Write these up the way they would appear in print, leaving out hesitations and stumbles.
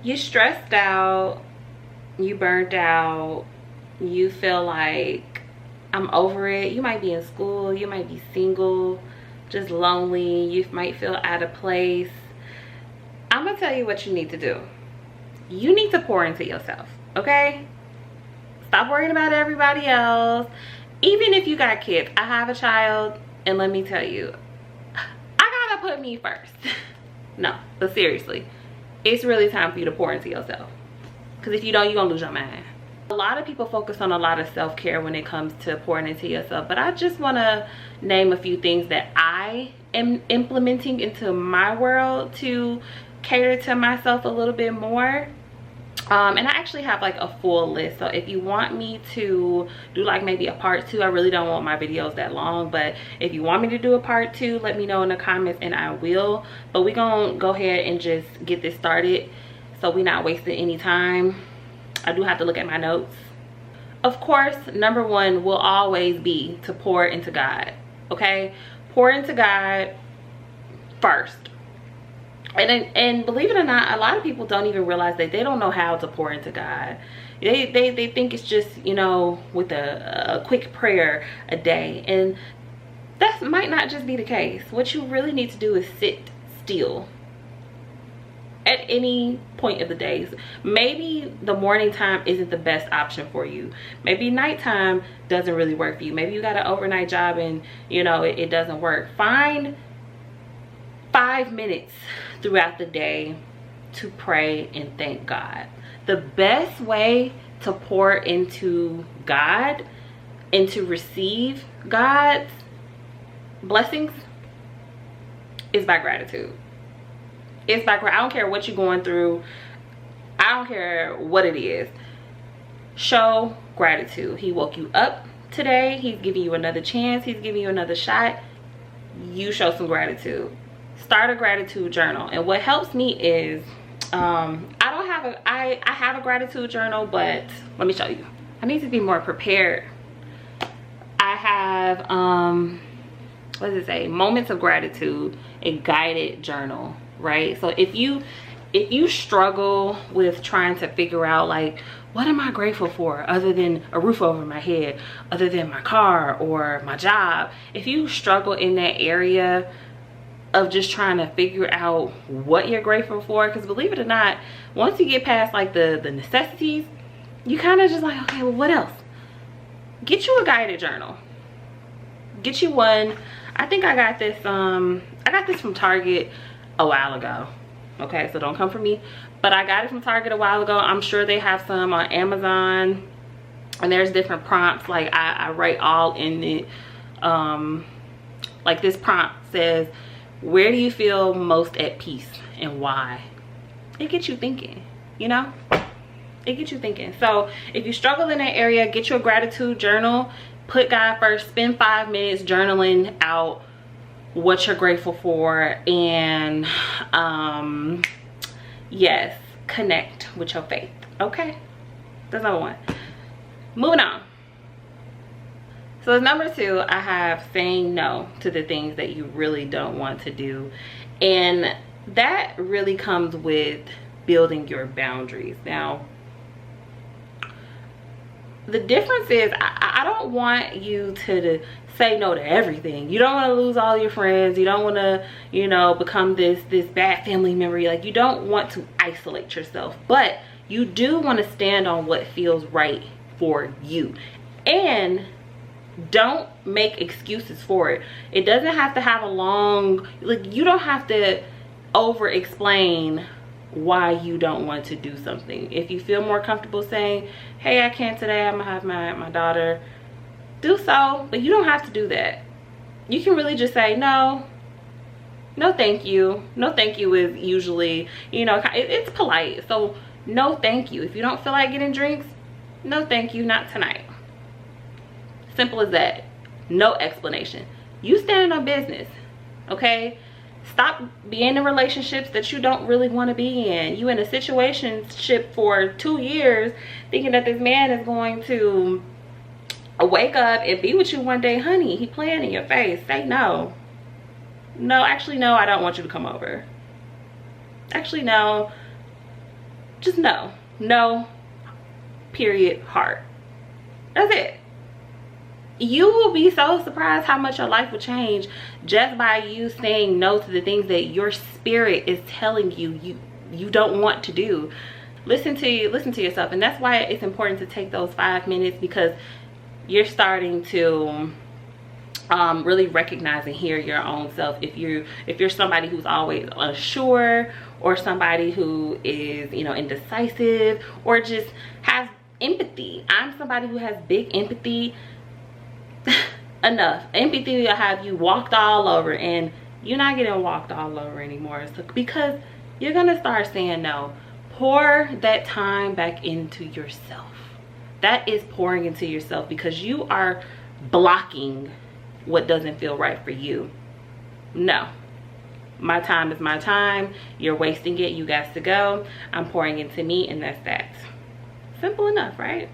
you stressed out, you burnt out, you feel like I'm over it. You might be in school, you might be single, just lonely, you might feel out of place. I'm gonna tell you what you need to do. You need to pour into yourself, okay? Stop worrying about everybody else. Even if you got kids, I have a child, and let me tell you, I gotta put me first. No, but seriously, it's really time for you to pour into yourself, because if you don't, you're gonna lose your mind. A lot of people focus on a lot of self-care when it comes to pouring into yourself, but I just want to name a few things that I am implementing into my world to cater to myself a little bit more. And I actually have like a full list, so if you want me to do like maybe a part 2, I really don't want my videos that long, but if you want me to do a part 2, let me know in the comments and I will. But we're gonna go ahead and just get this started so we're not wasting any time. I do have to look at my notes. Of course, number 1 will always be to pour into God, okay? Pour into God first. And believe it or not, a lot of people don't even realize that they don't know how to pour into God. They think it's just, you know, with a quick prayer a day. And that might not just be the case. What you really need to do is sit still at any point of the day. Maybe the morning time isn't the best option for you. Maybe nighttime doesn't really work for you. Maybe you got an overnight job and, you know, it doesn't work. Find 5 minutes throughout the day to pray and thank God. The best way to pour into God and to receive God's blessings is by gratitude. It's by, I don't care what you're going through, I don't care what it is, show gratitude. He woke you up today, he's giving you another chance, he's giving you another shot. You show some gratitude. Start a gratitude journal. And what helps me is I have a gratitude journal, but let me show you. I need to be more prepared. I have what does it say, moments of gratitude, a guided journal, right? So if you struggle with trying to figure out, like, what am I grateful for other than a roof over my head, other than my car or my job, if you struggle in that area of just trying to figure out what you're grateful for, because believe it or not, once you get past like the necessities, you kind of just like, okay, well, what else? Get you a guided journal. Get you one. I think I got this from Target a while ago. Okay, so don't come for me, but I got it from Target a while ago. I'm sure they have some on Amazon, and there's different prompts. Like I write all in it. Like this prompt says, where do you feel most at peace and why? It gets you thinking, you know? It gets you thinking. So if you struggle in that area, get you a gratitude journal. Put God first. Spend 5 minutes journaling out what you're grateful for. And yes, connect with your faith. Okay? That's number 1. Moving on. So as number 2, I have saying no to the things that you really don't want to do. And that really comes with building your boundaries. Now, the difference is I don't want you to say no to everything. You don't want to lose all your friends. You don't want to, you know, become this bad family member. Like, you don't want to isolate yourself, but you do want to stand on what feels right for you. And don't make excuses for it. It doesn't have to have a long, like, you don't have to over explain why you don't want to do something. If you feel more comfortable saying, hey, I can't today, I'm gonna have my daughter, do so. But you don't have to do that. You can really just say no thank you. No thank you is usually, you know, it's polite. So no thank you. If you don't feel like getting drinks, no thank you, not tonight. Simple as that. No explanation. You standing on business, okay? Stop being in relationships that you don't really want to be in. You in a situationship for 2 years thinking that this man is going to wake up and be with you one day. Honey, he playing in your face. Say no. No, actually no, I don't want you to come over. Actually no, just no. No, period, heart. That's it. You will be so surprised how much your life will change just by you saying no to the things that your spirit is telling you don't want to do. Listen to yourself. And that's why it's important to take those 5 minutes, because you're starting to really recognize and hear your own self. If you're somebody who's always unsure, or somebody who is, you know, indecisive, or just has empathy. I'm somebody who has big empathy. Enough empathy will have you walked all over, and you're not getting walked all over anymore. So, because you're gonna start saying no. Pour that time back into yourself. That is pouring into yourself, because you are blocking what doesn't feel right for you. No, my time is my time. You're wasting it. You got to go. I'm pouring into me, and that's that. Simple enough, right?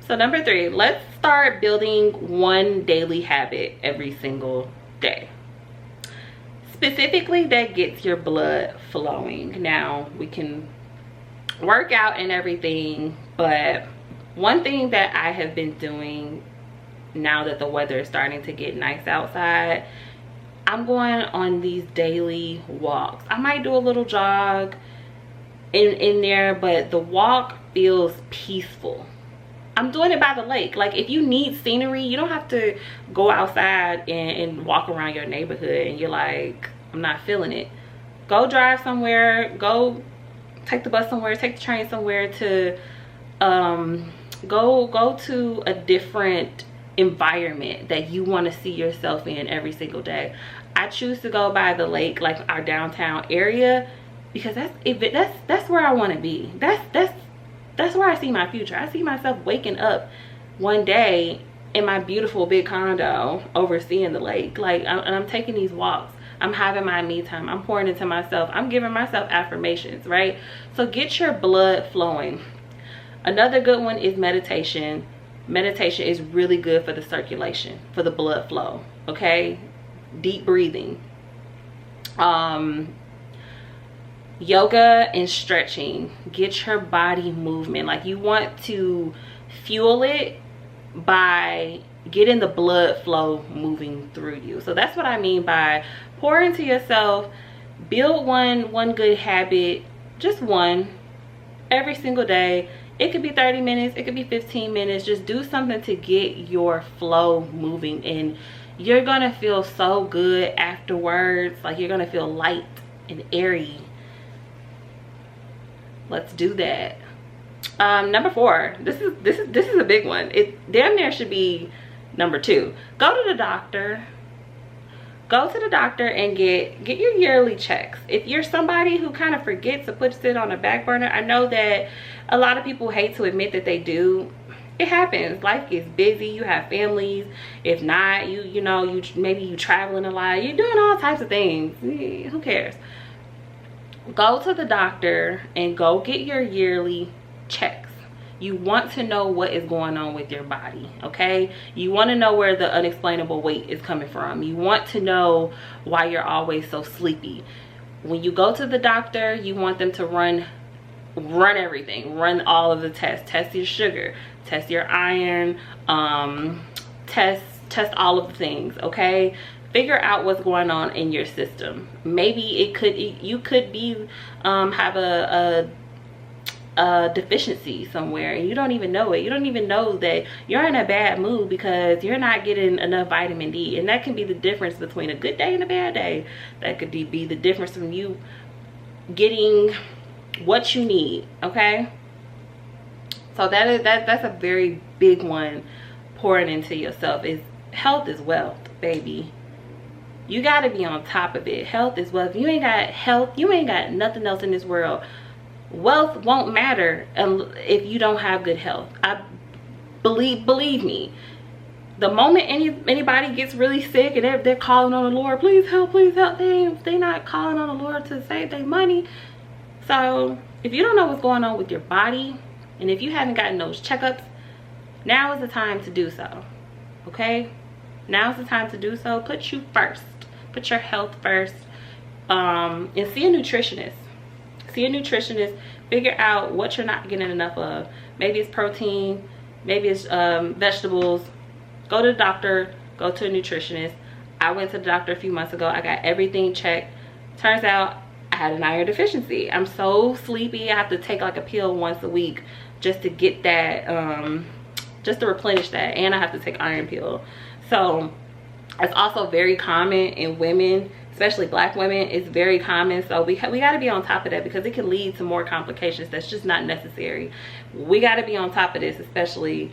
So number 3, let's start building one daily habit every single day. Specifically, that gets your blood flowing. Now, we can work out and everything, but one thing that I have been doing now that the weather is starting to get nice outside, I'm going on these daily walks. I might do a little jog in there, but the walk feels peaceful. I'm doing it by the lake. Like, if you need scenery, you don't have to go outside and walk around your neighborhood and you're like, I'm not feeling it. Go drive somewhere, go take the bus somewhere, take the train somewhere, to go to a different environment that you want to see yourself in every single day. I choose to go by the lake, like our downtown area, because that's where I want to be. That's where I see my future. I see myself waking up one day in my beautiful big condo overseeing the lake. Like, I'm taking these walks. I'm having my me time. I'm pouring into myself. I'm giving myself affirmations, right? So get your blood flowing. Another good one is meditation. Meditation is really good for the circulation, for the blood flow, okay? Deep breathing. Yoga and stretching. Get your body movement. Like, you want to fuel it by getting the blood flow moving through you. So that's what I mean by pour into yourself. Build one good habit, just one, every single day. It could be 30 minutes, it could be 15 minutes. Just do something to get your flow moving, and you're gonna feel so good afterwards. Like, you're gonna feel light and airy. Let's do that. Number 4, this is a big one. It damn near should be number 2. Go to the doctor. Go to the doctor and get your yearly checks. If you're somebody who kind of forgets or puts it on the back burner, I know that a lot of people hate to admit that they do. It happens. Life gets busy. You have families. If not, you know, maybe you traveling a lot. You're doing all types of things. Who cares? Go to the doctor and go get your yearly checks. You want to know what is going on with your body, okay? You want to know where the unexplainable weight is coming from. You want to know why you're always so sleepy. When you go to the doctor, you want them to run everything. Run all of the tests. Test your sugar. Test your iron. Test all of the things, okay? Figure out what's going on in your system. Maybe you could be have a deficiency somewhere and you don't even know it. You don't even know that you're in a bad mood because you're not getting enough vitamin D, and that can be the difference between a good day and a bad day. That could be the difference from you getting what you need, okay? So that's a very big one. Pouring into yourself. Is health is wealth, baby. You got to be on top of it. Health is wealth. If you ain't got health, you ain't got nothing else in this world. Wealth won't matter if you don't have good health. I believe me. The moment anybody gets really sick and they're calling on the Lord, please help, they not calling on the Lord to save their money. So if you don't know what's going on with your body, and if you haven't gotten those checkups, now is the time to do so. Okay? Now is the time to do so. Put you first. Put your health first. And see a nutritionist. See a nutritionist. Figure out what you're not getting enough of. Maybe it's protein, maybe it's vegetables. Go to the doctor, go to a nutritionist. I went to the doctor a few months ago. I got everything checked. Turns out I had an iron deficiency. I'm so sleepy. I have to take like a pill once a week just to get that, just to replenish that. And I have to take iron pill. So it's also very common in women, especially Black women. It's very common. So we got to be on top of that, because it can lead to more complications that's just not necessary. We got to be on top of this, especially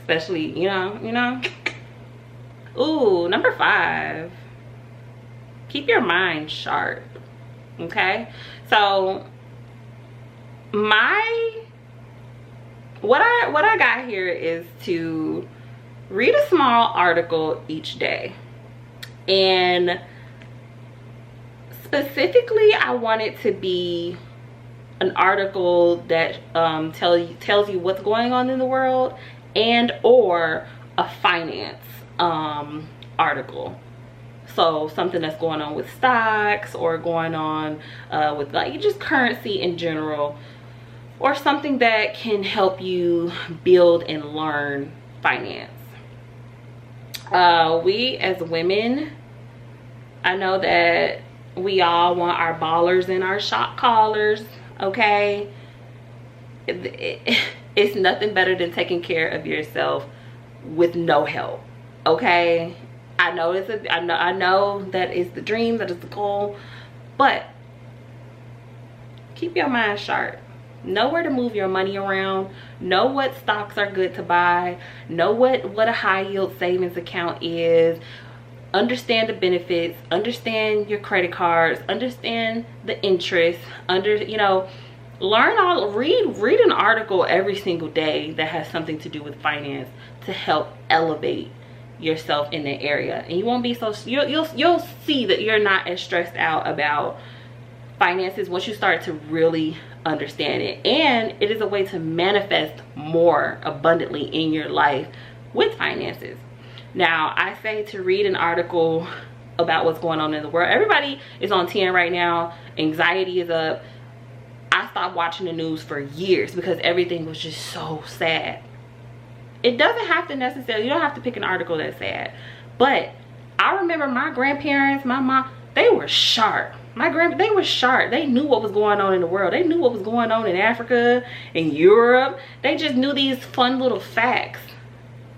you know. Ooh, number 5, keep your mind sharp. Okay, so what I got here is to read a small article each day. And specifically, I want it to be an article that tells you what's going on in the world, and or a finance article. So something that's going on with stocks, or going on with like just currency in general, or something that can help you build and learn finance. We as women, I know that we all want our ballers and our shot callers, okay? It's nothing better than taking care of yourself with no help, okay? I know I know that is the dream, that is the goal, but keep your mind sharp. Know where to move your money around. Know what stocks are good to buy. Know what a high yield savings account is. Understand the benefits. Understand your credit cards. Understand the interest. Read an article every single day that has something to do with finance to help elevate yourself in that area. And you won't be so, you'll see that you're not as stressed out about finances once you start to really understand it. And it is a way to manifest more abundantly in your life with finances. Now, I say to read an article about what's going on in the world. Everybody is on 10 right now. Anxiety is up. I stopped watching the news for years because everything was just so sad. It doesn't have to necessarily, you don't have to pick an article that's sad. But I remember my grandparents, my mom, they were sharp. They were sharp. They knew what was going on in the world. They knew what was going on in Africa, in Europe. They just knew these fun little facts.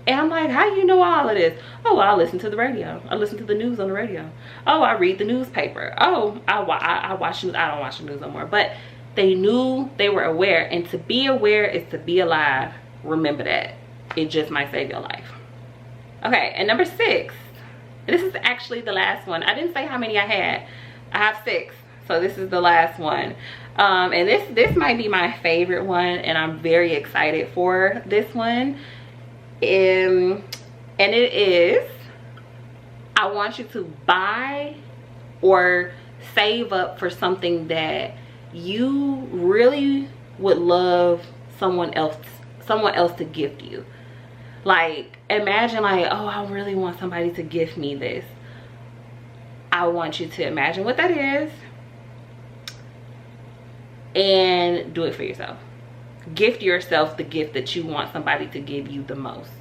And I'm like, how do you know all of this? Oh, I listen to the radio. I listen to the news on the radio. Oh, I read the newspaper. Oh, I watch news. I don't watch the news no more. But they knew, they were aware. And to be aware is to be alive. Remember that. It just might save your life. Okay, and number 6. This is actually the last one. I didn't say how many I had. I have 6, so this is the last one. And this might be my favorite one, and I'm very excited for this one. And it is, I want you to buy or save up for something that you really would love someone else to gift you. Like, imagine like, oh, I really want somebody to gift me this. I want you to imagine what that is and do it for yourself. Gift yourself the gift that you want somebody to give you the most.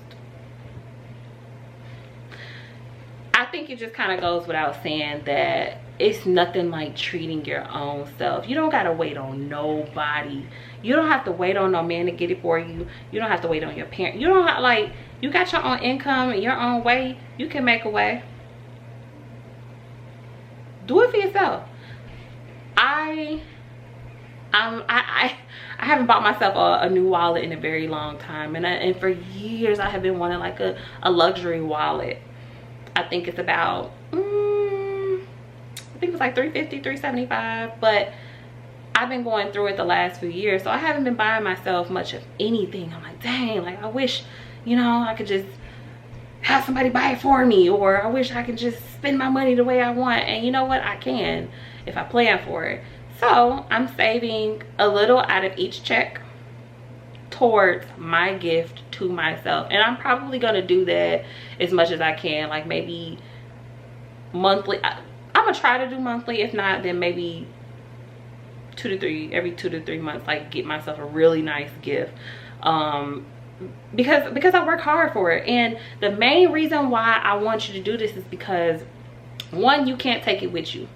I think it just kind of goes without saying that it's nothing like treating your own self. You don't gotta wait on nobody. You don't have to wait on no man to get it for you. You don't have to wait on your parent. You don't have, like, you got your own income and your own way. You can make a way. Do it for yourself. I haven't bought myself a new wallet in a very long time, and for years I have been wanting like a luxury wallet. I think it's about I think it's like $350, $375, but I've been going through it the last few years, so I haven't been buying myself much of anything. I'm like, dang, like I wish, you know, I could just have somebody buy it for me, or I wish I could just spend my money the way I want. And you know what, I can if I plan for it. So I'm saving a little out of each check towards my gift to myself, and I'm probably gonna do that as much as I can, like maybe monthly. I'm gonna try to do monthly. If not, then maybe every 2 to 3 months, like get myself a really nice gift. Because I work hard for it. And the main reason why I want you to do this is because, one, you can't take it with you.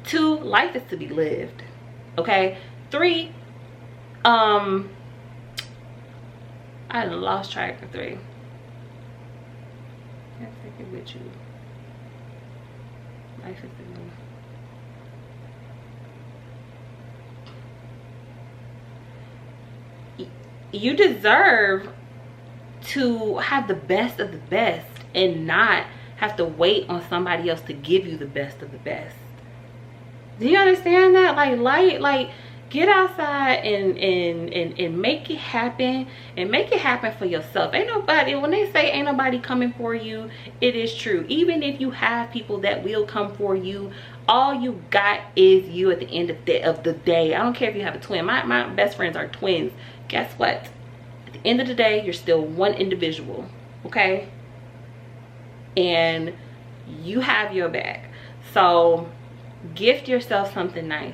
2, life is to be lived. Okay. 3, I lost track of 3. Can't take it with you. Life is to be lived. You deserve to have the best of the best and not have to wait on somebody else to give you the best of the best. Do you understand that? Like get outside and make it happen, and make it happen for yourself. Ain't nobody, when they say ain't nobody coming for you, it is true. Even if you have people that will come for you, all you got is you at the end of the day. I don't care if you have a twin. My best friends are twins. Guess what? At the end of the day, you're still one individual, okay? And you have your back. So gift yourself something nice.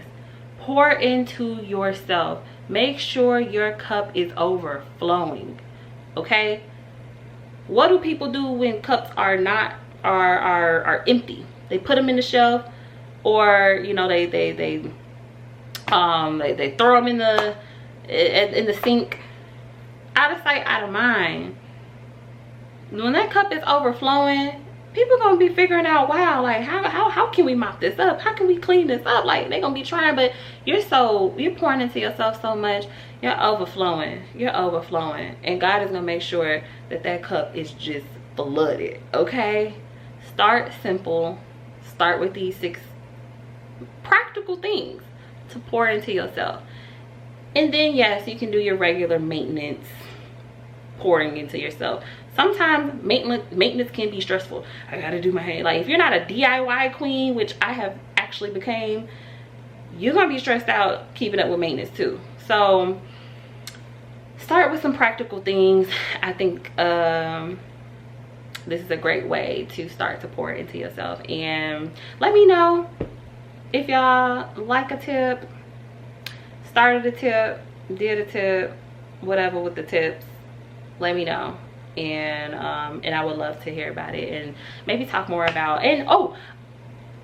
Pour into yourself. Make sure your cup is overflowing, okay? What do people do when cups are not are empty? They put them in the shelf, or you know, they throw them in the sink. Out of sight, out of mind. When that cup is overflowing, people gonna be figuring out, wow, like how can we mop this up? How can we clean this up? Like, they gonna be trying, but you're pouring into yourself so much, you're overflowing. You're overflowing. And God is gonna make sure that that cup is just flooded, okay? Start simple. Start with these 6 practical things to pour into yourself. And then, yes, you can do your regular maintenance, pouring into yourself. Sometimes maintenance can be stressful. I gotta do my hair. Like, if you're not a DIY queen, which I have actually became, you're gonna be stressed out keeping up with maintenance too. So start with some practical things. I think this is a great way to start to pour into yourself. And let me know if y'all like a tip, started a tip, did a tip, whatever with the tips. Let me know. And I would love to hear about it and maybe talk more about, and oh,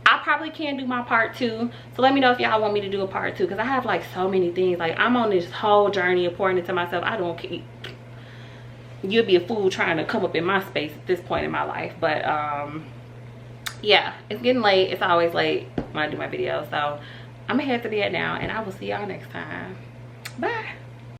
I probably can do my part 2. So let me know if y'all want me to do a part 2, because I have like so many things. Like, I'm on this whole journey of pouring into myself. I don't keep, you'd be a fool trying to come up in my space at this point in my life. But yeah, it's getting late. It's always late when I do my videos. So I'm gonna head to bed now, and I will see y'all next time. Bye.